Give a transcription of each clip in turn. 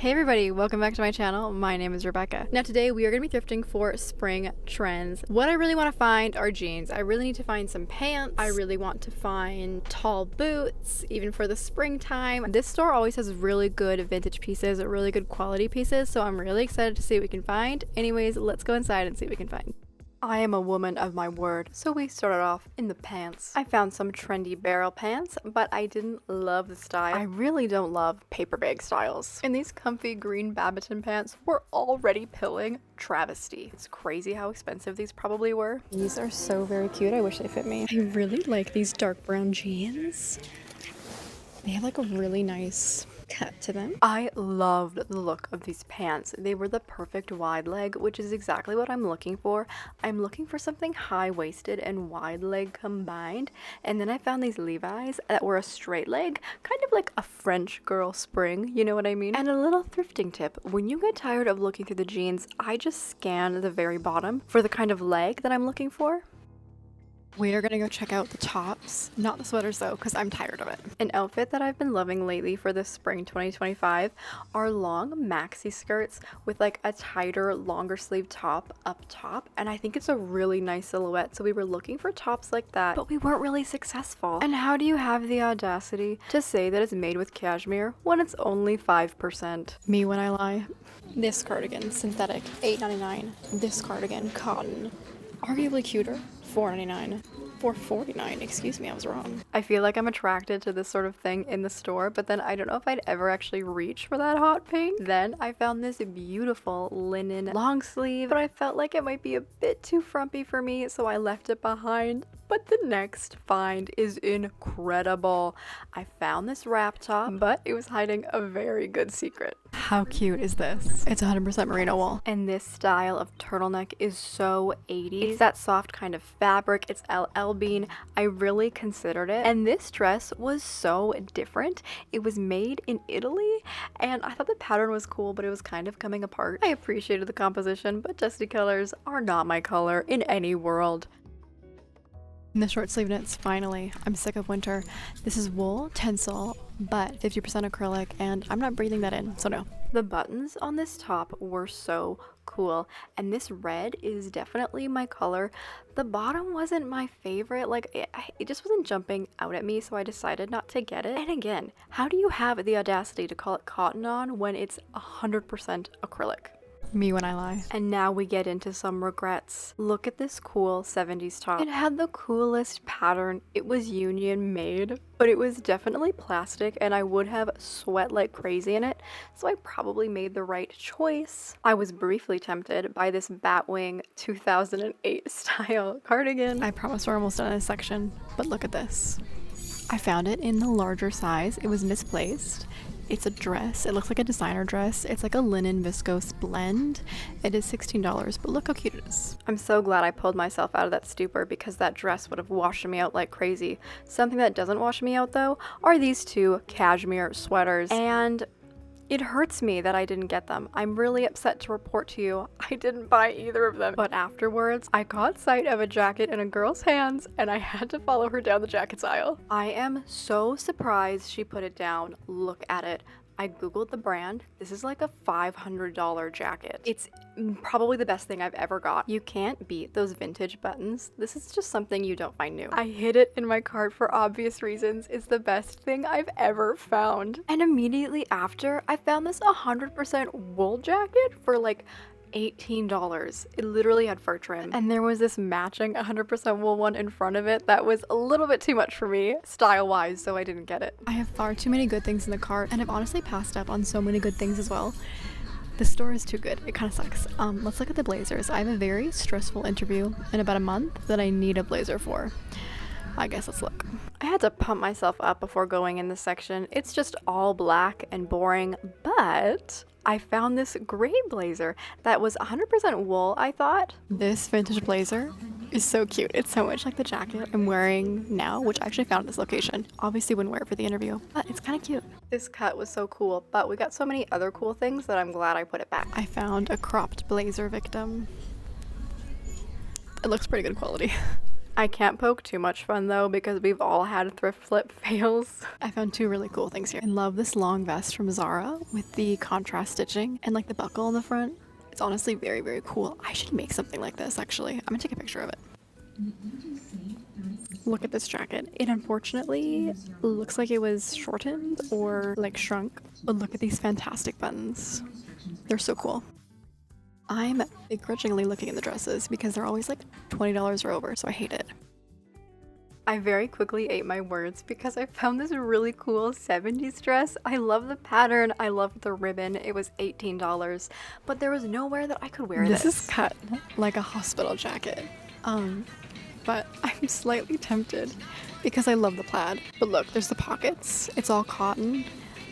Hey everybody, welcome back to my channel. My name is Rebecca. Now today we are going to be thrifting for spring trends. What I really want to find are jeans. I really need to find some pants. I really want to find tall boots, even for the springtime. This store always has really good vintage pieces, really good quality pieces, so I'm really excited to see what we can find. Anyways, let's go inside and see what we can find. I am a woman of my word, so we started off in the pants. I found some trendy barrel pants, but I didn't love the style. I really don't love paper bag styles. And these comfy green Babaton pants were already pilling travesty. It's crazy how expensive these probably were. These are so very cute. I wish they fit me. I really like these dark brown jeans. They have like a really nice cut to them. I loved the look of these pants. They were the perfect wide leg, which is exactly what I'm looking for. I'm looking for something high-waisted and wide leg combined. And then I found these Levi's that were a straight leg, kind of like a French girl spring, you know what I mean? And a little thrifting tip, when you get tired of looking through the jeans, I just scan the very bottom for the kind of leg that I'm looking for. We are gonna go check out the tops, not the sweaters though, because I'm tired of it. An outfit that I've been loving lately for the spring 2025 are long maxi skirts with like a tighter, longer sleeve top up top, and I think it's a really nice silhouette. So we were looking for tops like that, but we weren't really successful. And how do you have the audacity to say that it's made with cashmere when it's only 5%? Me when I lie. This cardigan, synthetic, $8.99. This cardigan, cotton, arguably cuter, $4.99. $4.49, excuse me, I was wrong. I feel like I'm attracted to this sort of thing in the store, but then I don't know if I'd ever actually reach for that hot pink. Then I found this beautiful linen long sleeve, but I felt like it might be a bit too frumpy for me, so I left it behind. But the next find is incredible. I found this wrap top, but it was hiding a very good secret. How cute is this? It's 100% merino wool. And this style of turtleneck is so 80s. It's that soft kind of fabric. It's LL Bean. I really considered it. And this dress was so different. It was made in Italy, and I thought the pattern was cool, but it was kind of coming apart. I appreciated the composition, but dusty colors are not my color in any world. The short sleeve knits, finally. I'm sick of winter. This is wool, tencel, but 50% acrylic, and I'm not breathing that in, so no. The buttons on this top were so cool, and this red is definitely my color. The bottom wasn't my favorite, like it just wasn't jumping out at me, so I decided not to get it. And again, how do you have the audacity to call it cotton on when it's 100% acrylic? Me when I lie. And now we get into some regrets. Look at this cool 70s top. It had the coolest pattern. It was union made, but it was definitely plastic, and I would have sweat like crazy in it, so I probably made the right choice. I was briefly tempted by this Batwing 2008 style cardigan. I promise we're almost done in this section, but look at this. I found it in the larger size. It was misplaced. It's a dress. It looks like a designer dress. It's like a linen viscose blend. It is $16, but look how cute it is. I'm so glad I pulled myself out of that stupor, because that dress would have washed me out like crazy. Something that doesn't wash me out though are these two cashmere sweaters, and it hurts me that I didn't get them. I'm really upset to report to you I didn't buy either of them. But afterwards, I caught sight of a jacket in a girl's hands, and I had to follow her down the jackets aisle. I am so surprised she put it down. Look at it. I googled the brand. This is like a $500 jacket. It's probably the best thing I've ever got. You can't beat those vintage buttons. This is just something you don't find new. I hid it in my cart for obvious reasons. It's the best thing I've ever found. And immediately after, I found this 100% wool jacket for like $18. It literally had fur trim, and there was this matching 100% wool one in front of it that was a little bit too much for me style wise, so I didn't get it. I have far too many good things in the cart, and I've honestly passed up on so many good things as well. The store is too good. It kind of sucks. Let's look at the blazers. I have a very stressful interview in about a month that I need a blazer for. I guess let's look. I had to pump myself up before going in this section. It's just all black and boring, but I found this gray blazer that was 100% wool, I thought. This vintage blazer is so cute. It's so much like the jacket I'm wearing now, which I actually found at this location. Obviously wouldn't wear it for the interview, but it's kind of cute. This cut was so cool, but we got so many other cool things that I'm glad I put it back. I found a cropped blazer victim. It looks pretty good quality. I can't poke too much fun though because we've all had thrift flip fails. I found two really cool things here. I love this long vest from Zara with the contrast stitching and like the buckle in the front. It's honestly very, very cool. I should make something like this actually. I'm gonna take a picture of it. Look at this jacket. It unfortunately looks like it was shortened or like shrunk, but look at these fantastic buttons. They're so cool. I'm begrudgingly looking at the dresses because they're always like $20 or over, so I hate it. I very quickly ate my words because I found this really cool 70s dress. I love the pattern, I love the ribbon. It was $18, but there was nowhere that I could wear this. This is cut like a hospital jacket. But I'm slightly tempted because I love the plaid. But look, there's the pockets. It's all cotton.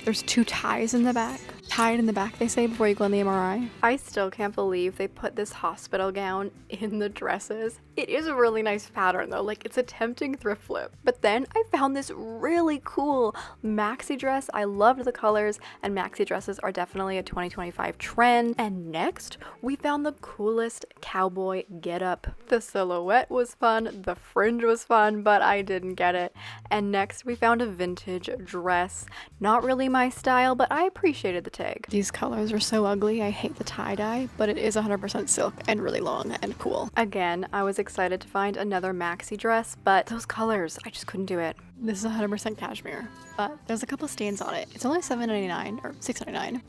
There's two ties in the back. Tied in the back, they say, before you go on the MRI. I still can't believe they put this hospital gown in the dresses. It is a really nice pattern though, like it's a tempting thrift flip. But then I found this really cool maxi dress. I loved the colors, and maxi dresses are definitely a 2025 trend. And next, we found the coolest cowboy getup. The silhouette was fun, the fringe was fun, but I didn't get it. And next, we found a vintage dress. Not really my style, but I appreciated the tag. These colors are so ugly. I hate the tie-dye, but it is 100% silk and really long and cool. Again, I was excited to find another maxi dress, but those colors, I just couldn't do it. This is 100% cashmere, but there's a couple stains on it. It's only $7.99 or $6.99.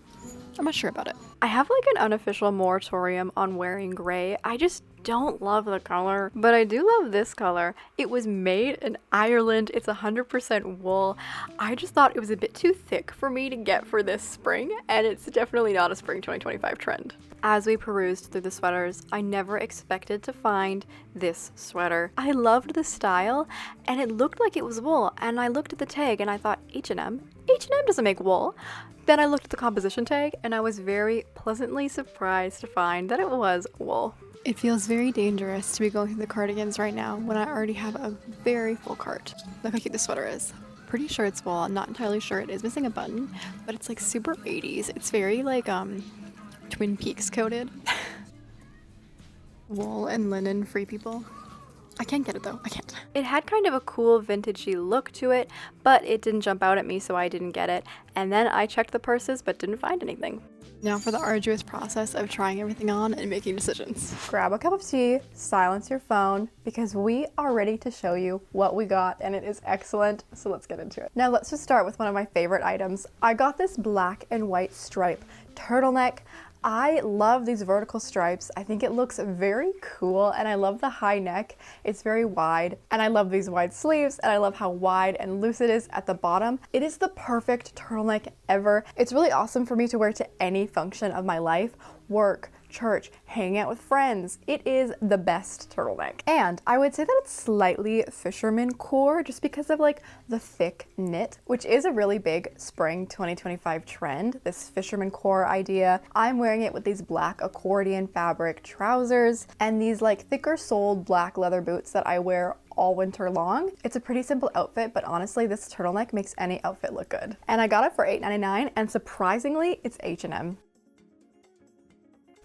I'm not sure about it. I have like an unofficial moratorium on wearing gray. I just don't love the color, but I do love this color. It was made in Ireland. It's 100% wool. I just thought it was a bit too thick for me to get for this spring, and it's definitely not a spring 2025 trend. As we perused through the sweaters, I never expected to find this sweater. I loved the style, and it looked like it was wool, and I looked at the tag and I thought, H&M doesn't make wool. Then I looked at the composition tag and I was very pleasantly surprised to find that it was wool. It feels very dangerous to be going through the cardigans right now when I already have a very full cart. Look how cute this sweater is. Pretty sure it's wool. I'm not entirely sure. It is missing a button, but it's like super 80s. It's very like Twin Peaks coated. Wool and linen, free people. I can't get it though, I can't. It had kind of a cool vintagey look to it, but it didn't jump out at me, so I didn't get it. And then I checked the purses, but didn't find anything. Now for the arduous process of trying everything on and making decisions. Grab a cup of tea, silence your phone, because we are ready to show you what we got, and it is excellent, so let's get into it. Now let's just start with one of my favorite items. I got this black and white stripe turtleneck. I love these vertical stripes. I think it looks very cool, and I love the high neck. It's very wide, and I love these wide sleeves, and I love how wide and loose it is at the bottom. It is the perfect turtleneck ever. It's really awesome for me to wear to any function of my life, work, church, hanging out with friends. It is the best turtleneck. And I would say that it's slightly Fisherman core just because of like the thick knit, which is a really big spring 2025 trend, this Fisherman core idea. I'm wearing it with these black accordion fabric trousers and these like thicker soled black leather boots that I wear all winter long. It's a pretty simple outfit, but honestly, this turtleneck makes any outfit look good. And I got it for $8.99, and surprisingly, it's H&M.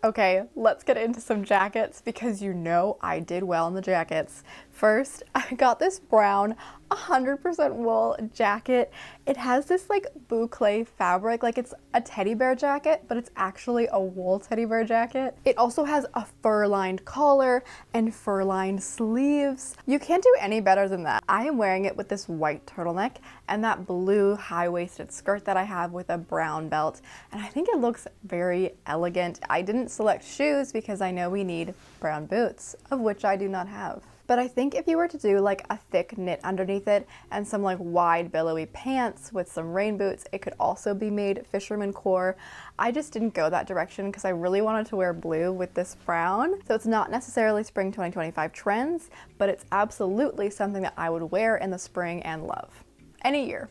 Okay, let's get into some jackets because you know I did well in the jackets. First, I got this brown 100% wool jacket. It has this like boucle fabric, like it's a teddy bear jacket, but it's actually a wool teddy bear jacket. It also has a fur-lined collar and fur-lined sleeves. You can't do any better than that. I am wearing it with this white turtleneck and that blue high-waisted skirt that I have with a brown belt, and I think it looks very elegant. I didn't select shoes because I know we need brown boots, of which I do not have. But I think if you were to do like a thick knit underneath it and some like wide billowy pants with some rain boots, it could also be made Fisherman core. I just didn't go that direction because I really wanted to wear blue with this brown. So it's not necessarily spring 2025 trends, but it's absolutely something that I would wear in the spring and love. Any year.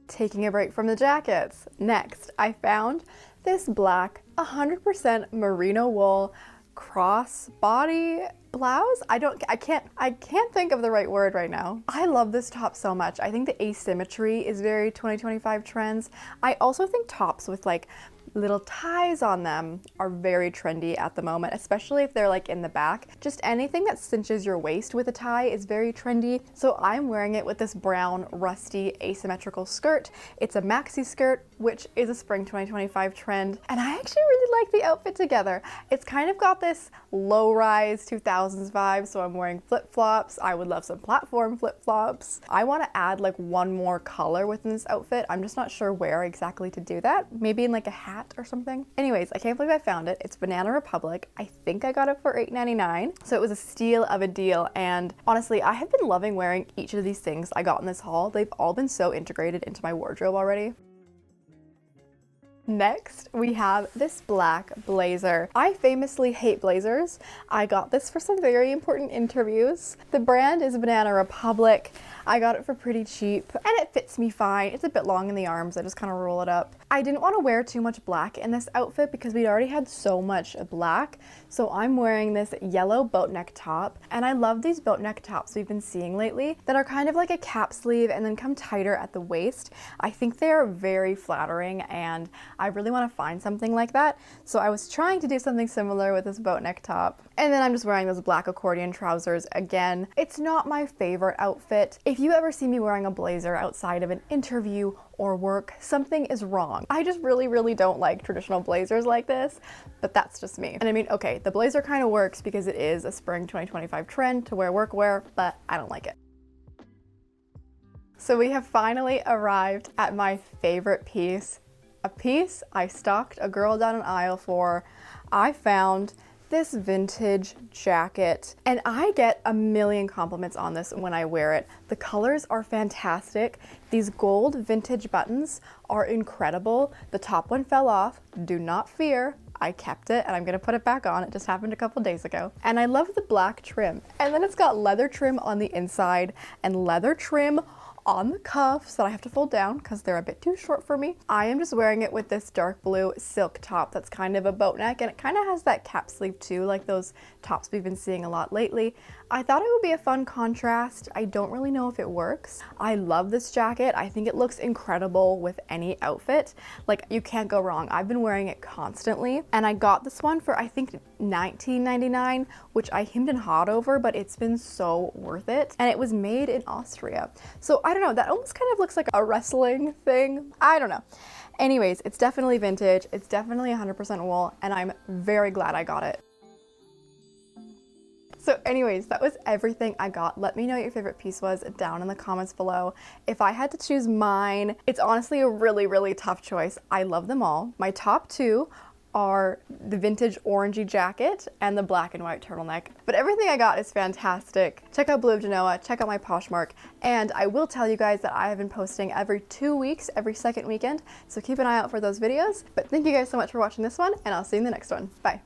Taking a break from the jackets. Next, I found this black 100% merino wool crossbody blouse. I can't think of the right word right now. I love this top so much. I think the asymmetry is very 2025 trends. I also think tops with like Little ties on them are very trendy at the moment, especially if they're like in the back. Just anything that cinches your waist with a tie is very trendy. So I'm wearing it with this brown, rusty, asymmetrical skirt. It's a maxi skirt, which is a spring 2025 trend. And I actually really like the outfit together. It's kind of got this low-rise 2000s vibe, so I'm wearing flip-flops. I would love some platform flip-flops. I want to add like one more color within this outfit. I'm just not sure where exactly to do that. Maybe in like a hat or something. Anyways, I can't believe I found it. It's Banana Republic. I think I got it for $8.99. So it was a steal of a deal. And honestly, I have been loving wearing each of these things I got in this haul. They've all been so integrated into my wardrobe already. Next, we have this black blazer. I famously hate blazers. I got this for some very important interviews. The brand is Banana Republic. I got it for pretty cheap and it fits me fine. It's a bit long in the arms. I just kind of roll it up. I didn't want to wear too much black in this outfit because we'd already had so much black. So I'm wearing this yellow boat neck top, and I love these boat neck tops we've been seeing lately that are kind of like a cap sleeve and then come tighter at the waist. I think they are very flattering and I really want to find something like that. So I was trying to do something similar with this boat neck top. And then I'm just wearing those black accordion trousers again. It's not my favorite outfit. If you ever see me wearing a blazer outside of an interview or work, something is wrong. I just really don't like traditional blazers like this, but that's just me. And I mean, okay, the blazer kind of works because it is a spring 2025 trend to wear workwear, but I don't like it. So we have finally arrived at my favorite piece, a piece I stalked a girl down an aisle for. I found this vintage jacket and I get a million compliments on this when I wear it. The colors are fantastic. These gold vintage buttons are incredible. The top one fell off. Do not fear. I kept it and I'm gonna put it back on. It just happened a couple days ago. And I love the black trim. And then it's got leather trim on the inside and leather trim on the cuffs that I have to fold down because they're a bit too short for me. I am just wearing it with this dark blue silk top that's kind of a boat neck, and it kind of has that cap sleeve too, like those tops we've been seeing a lot lately. I thought it would be a fun contrast. I don't really know if it works. I love this jacket. I think it looks incredible with any outfit. Like, you can't go wrong. I've been wearing it constantly, and I got this one for I think $19.99, which I hemmed and hawed over, but it's been so worth it. And it was made in Austria. So I don't know, that almost kind of looks like a wrestling thing. I don't know. Anyways, it's definitely vintage. It's definitely 100% wool, and I'm very glad I got it. So anyways, that was everything I got. Let me know what your favorite piece was down in the comments below. If I had to choose mine, it's honestly a really tough choice. I love them all. My top two are the vintage orangey jacket and the black and white turtleneck. But everything I got is fantastic. Check out Blue of Genoa, check out my Poshmark, and I will tell you guys that I have been posting every 2 weeks, every second weekend, so keep an eye out for those videos. But thank you guys so much for watching this one, and I'll see you in the next one. Bye.